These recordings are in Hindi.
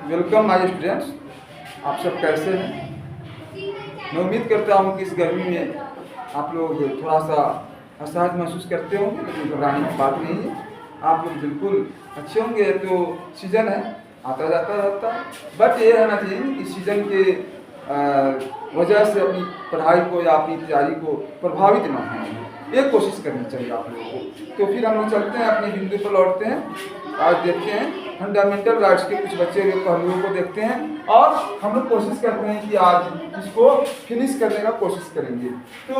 Welcome my students. आप सब कैसे हैं? मैं उम्मीद करता हूं कि इस गर्मी में आप लोग थोड़ा सा असहज महसूस करते होंगे, लेकिन घबराने की बात नहीं है। आप लोग बिल्कुल अच्छे होंगे। तो सीज़न है, आता जाता रहता है, बट ये रहना चाहिए कि सीज़न के वजह से अपनी पढ़ाई को या अपनी तैयारी को प्रभावित ना हों। एक कोशिश करनी चाहिए आप लोगों को। तो फिर हम लोग चलते हैं, अपने बिंदु पर लौटते हैं। आज देखते हैं फंडामेंटल राइट्स के कुछ बचे हुए पहलुओं को देखते हैं और हम लोग कोशिश करते हैं कि आज इसको फिनिश करने का कोशिश करेंगे। तो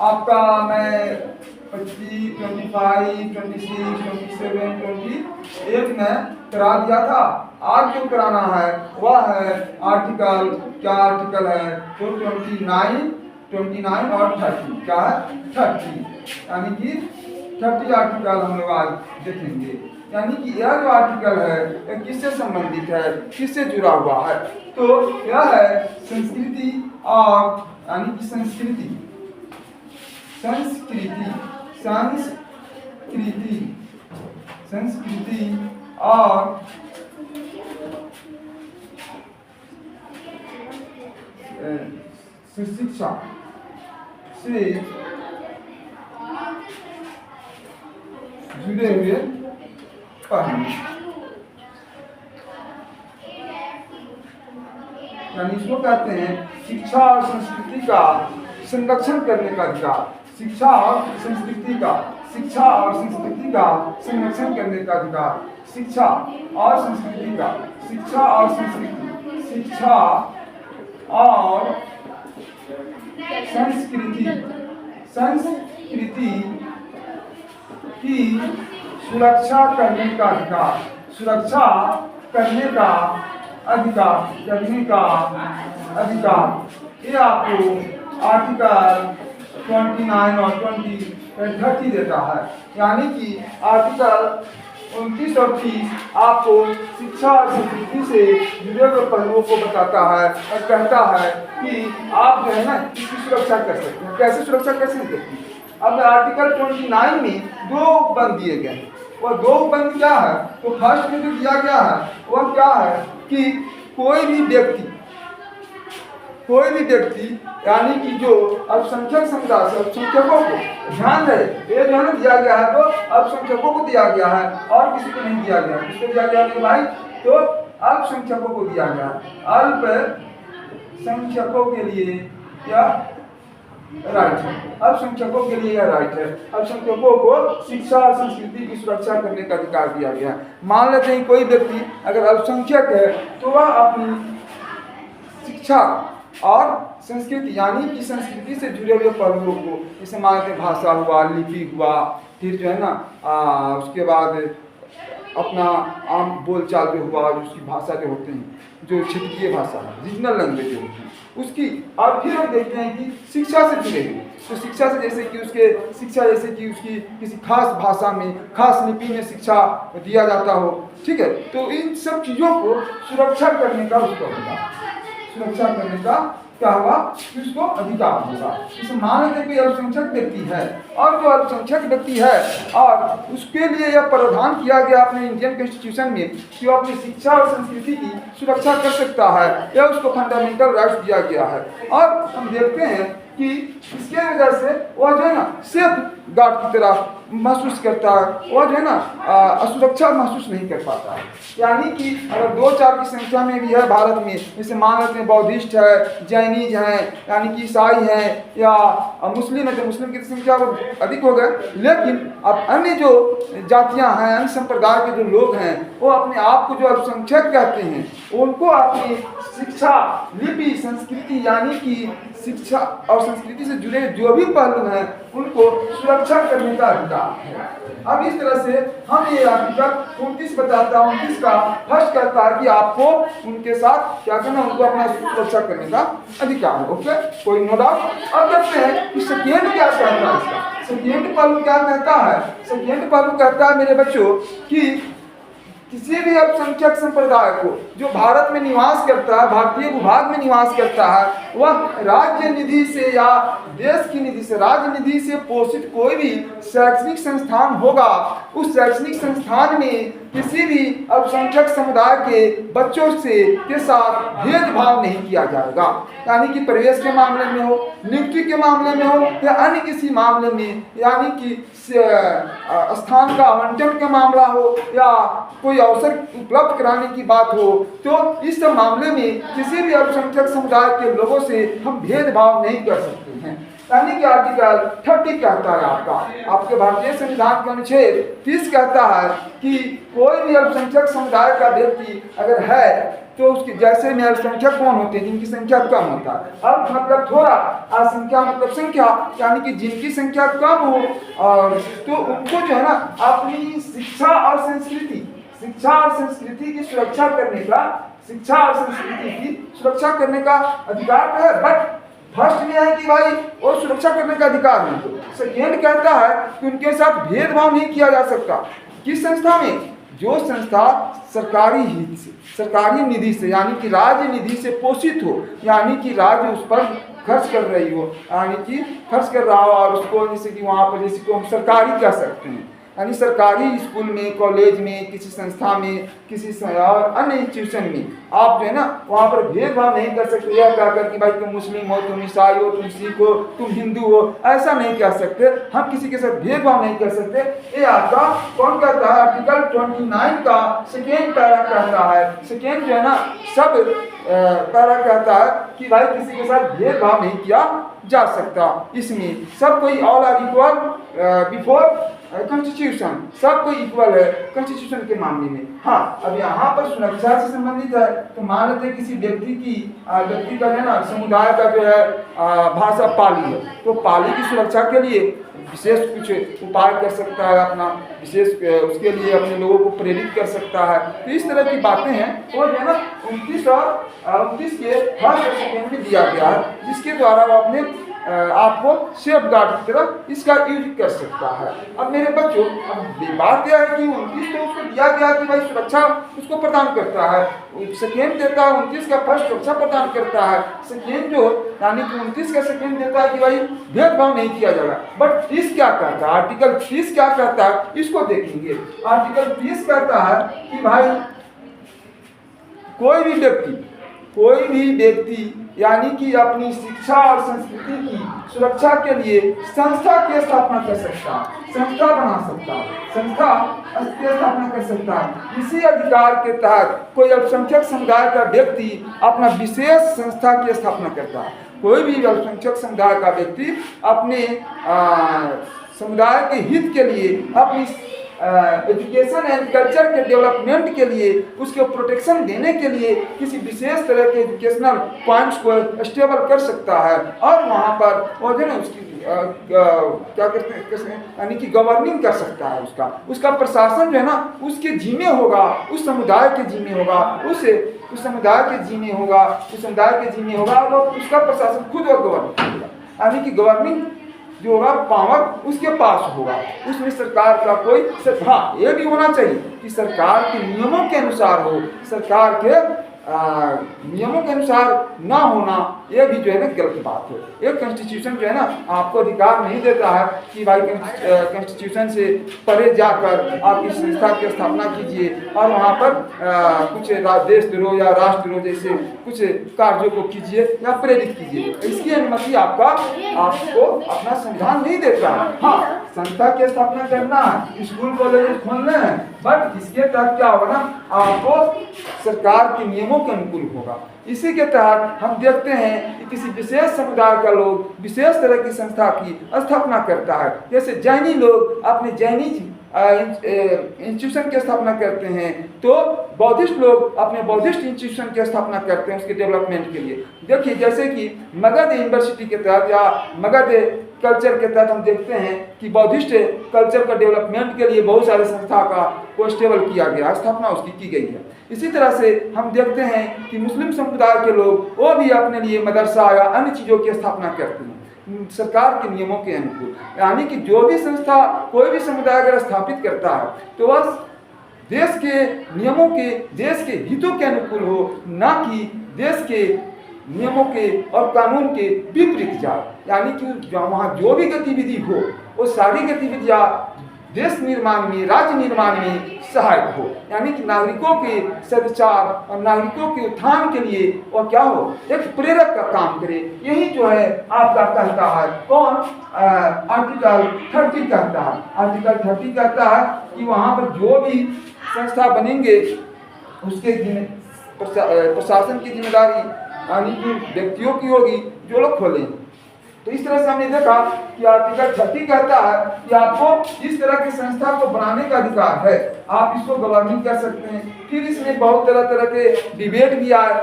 आपका मैं 25, 25, 26, 27, 28 में करा दिया था। आज जो कराना है वह है आर्टिकल, क्या आर्टिकल है? तो 29 और 30। क्या है? 30, यानी कि 30 आर्टिकल हम लोग आज देखेंगे। यानी कि यह जो आर्टिकल है यह किससे संबंधित है, किससे जुड़ा हुआ है? तो यह है संस्कृति और, यानी कि संस्कृति और शिक्षा से जुड़े हुए पहलू, यानी इसको कहते हैं शिक्षा और संस्कृति का संरक्षण करने का अधिकार। शिक्षा और संस्कृति का संरक्षण करने का अधिकार। शिक्षा और संस्कृति की सुरक्षा करने का अधिकार। ये आपको आर्टिकल 29 और 30 देता है। यानी कि आर्टिकल 29 और 30 आपको शिक्षा और संस्कृति से जुड़े हुए पहलुओं को बताता है और कहता है कि आप जो है ना इसकी सुरक्षा कर सकते हैं। कैसे सुरक्षा कर सकते हैं? अब आर्टिकल 29 में 2 बंद दिए गए हैं। वह 2 बंद क्या है? तो फर्स्ट में जो दिया गया है वह क्या है कि कोई भी व्यक्ति यानी कि जो अल्पसंख्यक समुदाय से अल्पसंख्यकों को, ध्यान रहे ये जो है ना दिया गया है तो अल्पसंख्यकों को दिया गया है और किसी को नहीं दिया गया। किसको दिया गया है भाई? तो अल्पसंख्यकों को दिया गया है। अल्पसंख्यकों के लिए क्या राइट है? अल्पसंख्यकों के लिए यह राइट है। अल्पसंख्यकों को शिक्षा और संस्कृति की सुरक्षा करने का अधिकार दिया गया है। मान लेते हैं कोई व्यक्ति अगर अल्पसंख्यक है तो वह अपनी शिक्षा और संस्कृति यानी कि संस्कृति से जुड़े हुए पहलुओं को, जैसे मान लेते भाषा हुआ, लिपि हुआ, फिर जो है ना उसके बाद अपना आम बोलचाल जो हुआ, उसकी भाषा जो होते हैं, जो क्षेत्रीय भाषा है, रीजनल लैंग्वेज जो होती है उसकी। और फिर हम देखते हैं कि शिक्षा से जुड़े हुए, तो शिक्षा से जैसे कि उसकी किसी खास भाषा में, खास लिपि में शिक्षा दिया जाता हो, ठीक है। तो इन सब चीज़ों को सुरक्षा करने का क्या होगा? उसको अधिकार होगा। जैसे मान लेते कोई अल्पसंख्यक व्यक्ति है और जो अल्पसंख्यक व्यक्ति है और उसके लिए यह प्रावधान किया गया अपने इंडियन कॉन्स्टिट्यूशन में कि वो अपनी शिक्षा और संस्कृति की सुरक्षा कर सकता है, यह उसको फंडामेंटल राइट्स दिया गया है। और हम देखते हैं कि इसके वजह से वह जो है ना सेफ गार्ड की तरह महसूस करता है, वह जो है ना असुरक्षा महसूस नहीं कर पाता है। यानी कि अगर 2-4 की संख्या में भी है भारत में, जैसे मान लेते हैं बौद्धिस्ट है, जैनिज हैं, यानी कि ईसाई हैं या मुस्लिम है, तो मुस्लिम की संख्या अधिक हो गए। लेकिन अब अन्य जो जातियां हैं, अन्य संप्रदाय के जो लोग हैं, वो अपने आप को जो अल्पसंख्यक कहते हैं, उनको अपनी शिक्षा, लिपि, संस्कृति यानी कि शिक्षा और संस्कृति से जुड़े जो भी पहलू हैं उनको सुरक्षा करने का अधिकार है। अब इस तरह से हम ये आर्टिकल 29 बताता हूँ, 29 का फर्स्ट कहता है कि आपको उनके साथ क्या करना, उनको अपना सुरक्षा करने का अधिकार है। ओके, कोई नो डाउट। अब देखते हैं कि सेकेंड क्या कहता है इसका। सेकेंड पहलू क्या कहता है? सेकेंड पहलू कहता है मेरे बच्चों कि किसी भी अल्पसंख्यक संप्रदाय को जो भारत में निवास करता है, भारतीय भूभाग में निवास करता है, वह राज्य निधि से या देश की निधि से, राज्य निधि से पोषित कोई भी शैक्षणिक संस्थान होगा, उस शैक्षणिक संस्थान में किसी भी अल्पसंख्यक समुदाय के बच्चों से के साथ भेदभाव नहीं किया जाएगा। यानी कि प्रवेश के मामले में हो, नियुक्ति के मामले में हो, या अन्य किसी मामले में, यानी कि स्थान का आवंटन का मामला हो या कोई अवसर उपलब्ध कराने की बात हो, तो इस मामले में किसी भी अल्पसंख्यक समुदाय के लोगों से हम भेदभाव नहीं कर सकते हैं। यानी कि आर्टिकल 30 कहता है आपके भारतीय संविधान के अनुच्छेद 30 कहता है कि कोई भी अल्पसंख्यक समुदाय का व्यक्ति अगर है तो उसकी, जैसे में अल्पसंख्यक कौन होते हैं, जिनकी संख्या कम होता है। अल्प मतलब थोड़ा, असंख्या मतलब संख्या, यानी कि जिनकी संख्या कम हो, और तो उनको जो है ना अपनी शिक्षा और संस्कृति की सुरक्षा करने का, शिक्षा और संस्कृति की सुरक्षा करने का अधिकार है। बट फर्स्ट ये है कि भाई वो सुरक्षा करने का अधिकार नहीं। सेकेंड कहता है कि उनके साथ भेदभाव नहीं किया जा सकता। किस संस्था में? जो संस्था सरकारी हित से, सरकारी निधि से, यानी कि राज्य निधि से पोषित हो, यानी कि राज्य उस पर खर्च कर रही हो, यानी कि खर्च कर रहा हो, और उसको जैसे कि वहाँ पर, जैसे को हम सरकारी कह सकते हैं, यानी सरकारी स्कूल में, कॉलेज में, किसी संस्था में, किसी और अन्य इंस्टीट्यूशन में आप जो है ना वहाँ पर भेदभाव नहीं कर सकते। यह कहकर कि भाई तुम मुस्लिम हो, तुम ईसाई हो, तुम सिख हो, तुम हिंदू हो, ऐसा नहीं कह सकते। हम किसी के साथ भेदभाव नहीं कर सकते। ये आपका कौन कहता है? आर्टिकल 29 का सेकेंड पैरा कहता है। सेकेंड जो है ना सब पैरा कहता है कि भाई किसी के साथ भेदभाव नहीं किया जा सकता। इसमें सब कोई all are equal before constitution, सब कोई इक्वल है कॉन्स्टिट्यूशन के मामले में। हाँ, अब यहाँ पर सुरक्षा से संबंधित है, तो मान लेते हैं किसी व्यक्ति का है ना समुदाय का जो है भाषा पाली है, तो पाली की सुरक्षा के लिए विशेष कुछ उपाय कर सकता है, अपना विशेष उसके लिए अपने लोगों को प्रेरित कर सकता है। तो इस तरह की बातें हैं, वो जो है ना 29 और 29 के फर्स्ट और सेकेंड में दिया गया है, जिसके द्वारा वो अपने आपको सेफ गार्ड की तरह इसका यूज कर सकता है। अब मेरे बच्चों, अब बात यह है कि 29 तो उसको दिया गया कि भाई सुरक्षा उसको प्रदान करता है, सेकेंड देता है 29 का फर्स्ट सुरक्षा प्रदान करता है, सेकेंड जो यानी कि 29 का सेकेंड देता है कि भाई भेदभाव नहीं किया जाएगा। बट 30 क्या कहता है? आर्टिकल 30 क्या कहता है, इसको देखेंगे। आर्टिकल 30 कहता है कि भाई कोई भी व्यक्ति यानी कि अपनी शिक्षा और संस्कृति की सुरक्षा के लिए संस्था की स्थापना कर सकता है, संस्था बना सकता है, संस्था की स्थापना कर सकता है। इसी अधिकार के तहत कोई अल्पसंख्यक समुदाय का व्यक्ति अपना विशेष संस्था की स्थापना करता है। कोई भी अल्पसंख्यक समुदाय का व्यक्ति अपने समुदाय के हित के लिए, अपनी एजुकेशन एंड कल्चर के डेवलपमेंट के लिए, उसके प्रोटेक्शन देने के लिए किसी विशेष तरह के एजुकेशनल पॉइंट्स को स्टेबल कर सकता है, और वहाँ पर वो जो है ना उसकी क्या करते हैं यानी कि गवर्निंग कर सकता है। उसका प्रशासन जो है ना उसके जिम्मे होगा, उस समुदाय के जिम्मे होगा, उस समुदाय के जिम्मे होगा, उस समुदाय के जिम्मे होगा, और उसका प्रशासन खुद और गवर्निंग करेगा। यानी कि गवर्निंग जो होगा पावर उसके पास होगा, उसमें सरकार का कोई हाँ ये भी होना चाहिए कि सरकार के नियमों के अनुसार हो, सरकार के नियमों के अनुसार ना होना ये भी जो है ना गलत बात है। एक कॉन्स्टिट्यूशन जो है ना आपको अधिकार नहीं देता है कि भाई कॉन्स्टिट्यूशन से परे जाकर आप इस संस्था की स्थापना कीजिए और वहाँ पर कुछ देशद्रोह या राष्ट्रद्रोह जैसे कुछ कार्यों को कीजिए या प्रेरित कीजिए। इसकी अनुमति आपको अपना संविधान नहीं देता है। हाँ, संस्था की स्थापना करना है, स्कूल कॉलेज खोलना है, बट इसके तहत क्या होगा ना आपको सरकार के नियमों के अनुकूल होगा। इसी के तहत हम देखते हैं कि किसी विशेष समुदाय का लोग विशेष तरह की संस्था की स्थापना करता है। जैसे जैनी लोग अपने जैनी इंस्टीट्यूशन की स्थापना करते हैं, तो बौद्धिस्ट लोग अपने बौद्धिस्ट इंस्टीट्यूशन की स्थापना करते हैं उसके डेवलपमेंट के लिए। देखिए जैसे कि मगध यूनिवर्सिटी के तहत या मगध कल्चर के तहत हम देखते हैं कि बौद्धिस्ट कल्चर का डेवलपमेंट के लिए बहुत सारे संस्था को स्टेबल किया गया, स्थापना उसकी की गई है। इसी तरह से हम देखते हैं कि मुस्लिम समुदाय के लोग वो भी अपने लिए मदरसा या अन्य चीज़ों की स्थापना करते हैं सरकार के नियमों के अनुकूल। यानी कि जो भी संस्था कोई भी समुदाय अगर स्थापित करता है तो वह देश के नियमों के, देश के हितों के अनुकूल हो, ना कि देश के नियमों के और कानून के विपरीत जाए। यानी कि वहाँ जो भी गतिविधि हो वो सारी गतिविधियाँ देश निर्माण में, राज्य निर्माण में सहायक हो। यानी कि नागरिकों के सदाचार और नागरिकों के उत्थान के लिए और क्या हो, एक प्रेरक का काम करे। यही जो है आपका कहता है कौन, आर्टिकल 30 कहता है। आर्टिकल 30 कहता है कि वहाँ पर जो भी संस्था बनेंगे उसके प्रशासन की जिम्मेदारी यानी कि व्यक्तियों की होगी जो लोग खोलें। तो इस तरह से हमने देखा कि आर्टिकल 30 कहता है कि आपको इस तरह की संस्था को बनाने का अधिकार है, आप इसको गवर्निंग कर सकते हैं। फिर इसमें बहुत तरह के डिबेट भी आए,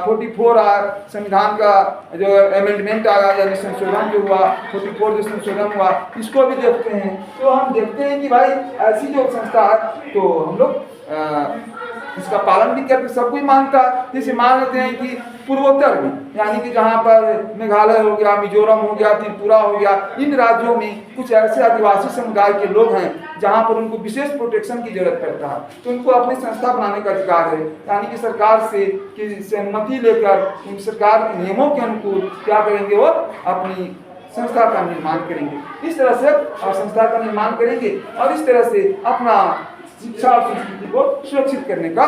44 आया संविधान का जो अमेंडमेंट आया यानी संशोधन जो हुआ, 44 जो संशोधन हुआ, इसको भी देखते हैं। तो हम देखते हैं कि भाई ऐसी जो संस्था है तो हम लोग इसका पालन भी करते, सब कोई मानता है। जैसे मान लेते हैं कि पूर्वोत्तर में यानी कि जहाँ पर मेघालय हो गया, मिजोरम हो गया, त्रिपुरा हो गया, इन राज्यों में कुछ ऐसे आदिवासी समुदाय के लोग हैं जहाँ पर उनको विशेष प्रोटेक्शन की जरूरत पड़ता है, तो उनको अपनी संस्था बनाने का अधिकार है। यानी कि सरकार से की सहमति लेकर उन सरकार के नियमों के अनुकूल क्या करेंगे, वो अपनी संस्था का निर्माण करेंगे। इस तरह से संस्था का निर्माण करेंगे और इस तरह से अपना शिक्षा और संस्कृति को सुरक्षित करने का,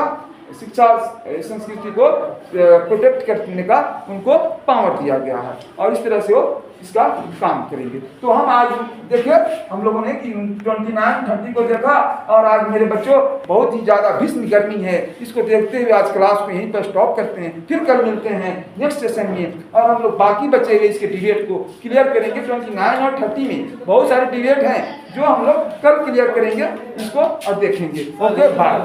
शिक्षा और संस्कृति को प्रोटेक्ट करने का उनको पावर दिया गया है और इस तरह से वो इसका काम करेंगे। तो हम आज देखे हम लोगों ने कि 29, 30 को देखा और आज मेरे बच्चों बहुत ही ज़्यादा भीषण गर्मी है, इसको देखते हुए आज क्लास को यहीं पर स्टॉप करते हैं। फिर कल मिलते हैं नेक्स्ट सेशन में और हम लोग बाकी बचे हुए इसके डिबेट को क्लियर करेंगे। 29 और 30 में बहुत सारे डिबेट हैं जो हम लोग कल क्लियर करेंगे इसको और देखेंगे। Okay, bye.